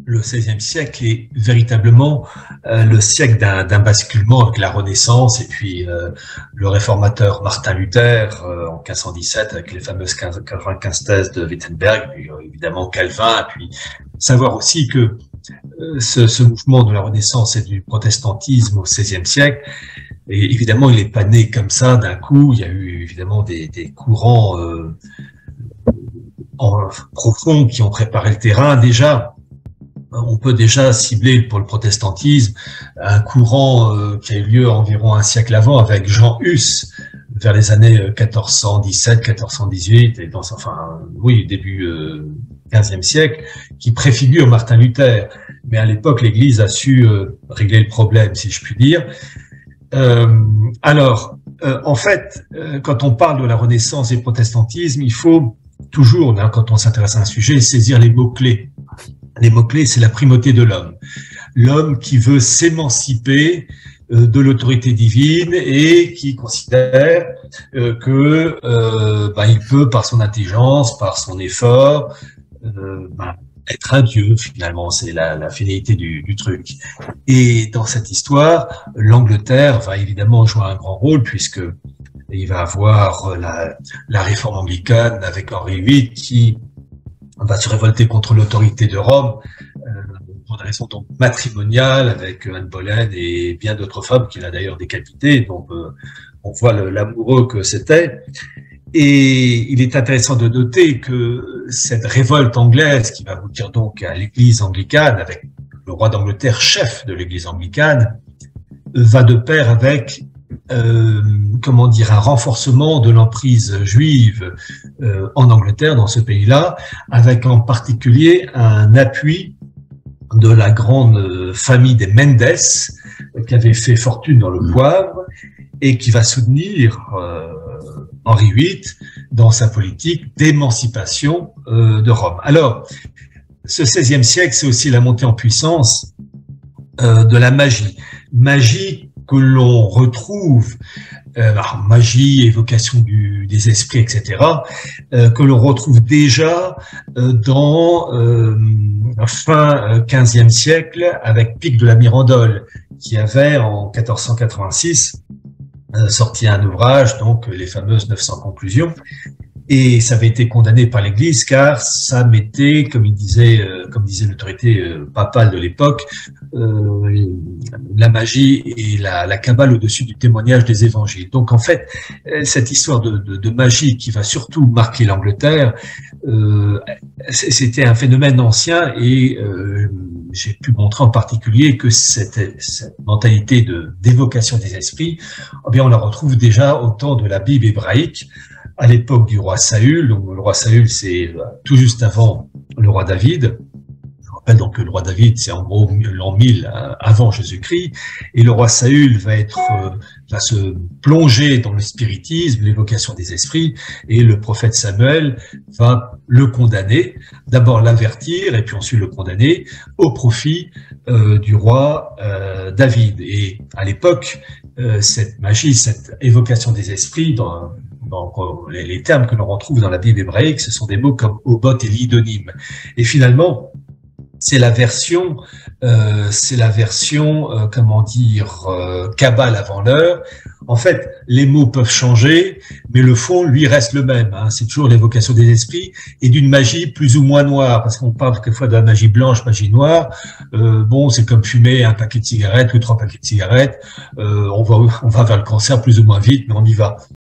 Le XVIe siècle est véritablement le siècle d'un basculement avec la Renaissance et puis le réformateur Martin Luther en 1517 avec les fameuses 95 thèses de Wittenberg, puis évidemment Calvin, et puis savoir aussi que ce mouvement de la Renaissance et du protestantisme au XVIe siècle, et évidemment il n'est pas né comme ça d'un coup, il y a eu évidemment des courants profonds qui ont préparé le terrain. Déjà, on peut déjà cibler pour le protestantisme un courant qui a eu lieu environ un siècle avant avec Jean Hus vers les années 1417, 1418 et début 15e siècle, qui préfigure Martin Luther. Mais à l'époque, l'Église a su régler le problème, si je puis dire. En fait, quand on parle de la Renaissance et du protestantisme, il faut toujours, quand on s'intéresse à un sujet, saisir les mots-clés. Les mots-clés, c'est la primauté de l'homme. L'homme qui veut s'émanciper de l'autorité divine et qui considère il peut, par son intelligence, par son effort, être un dieu, finalement. C'est la finalité du truc. Et dans cette histoire, l'Angleterre va évidemment jouer un grand rôle puisque il va avoir la réforme anglicane avec Henri VIII qui va se révolter contre l'autorité de Rome pour des raisons donc matrimoniales avec Anne Boleyn et bien d'autres femmes qu'il a d'ailleurs décapitées. Donc on voit l'amoureux que c'était. Et il est intéressant de noter que cette révolte anglaise qui va aboutir donc à l'Église anglicane avec le roi d'Angleterre chef de l'Église anglicane va de pair avec un renforcement de l'emprise juive en Angleterre, dans ce pays-là, avec en particulier un appui de la grande famille des Mendes, qui avait fait fortune dans le poivre, et qui va soutenir Henri VIII dans sa politique d'émancipation de Rome. Alors, ce XVIe siècle, c'est aussi la montée en puissance de la magie. Magie que l'on retrouve, magie, évocation des esprits, etc., que l'on retrouve déjà dans fin XVe siècle avec Pic de la Mirandole, qui avait en 1486 sorti un ouvrage, donc les fameuses 900 conclusions, et ça avait été condamné par l'Église car ça mettait, comme disait l'autorité papale de l'époque, la magie et la Kabbale au-dessus du témoignage des évangiles. Donc en fait, cette histoire de magie qui va surtout marquer l'Angleterre, c'était un phénomène ancien et j'ai pu montrer en particulier que cette mentalité d'évocation des esprits, eh bien on la retrouve déjà au temps de la Bible hébraïque, à l'époque du roi Saül. Donc, le roi Saül, c'est tout juste avant le roi David. Je rappelle donc que le roi David, c'est en gros l'an 1000 avant Jésus-Christ. Et le roi Saül va se plonger dans le spiritisme, l'évocation des esprits, et le prophète Samuel va le condamner, d'abord l'avertir, et puis ensuite le condamner au profit du roi David. Et à l'époque, cette magie, cette évocation des esprits, dans les termes que l'on retrouve dans la Bible hébraïque, ce sont des mots comme obot et lidonim. Et finalement, c'est la version, Kabbale avant l'heure. En fait, les mots peuvent changer, mais le fond, lui, reste le même. C'est toujours l'évocation des esprits et d'une magie plus ou moins noire, parce qu'on parle quelquefois de la magie blanche, magie noire. C'est comme fumer un paquet de cigarettes ou 3 paquets de cigarettes. On va vers le cancer plus ou moins vite, mais on y va.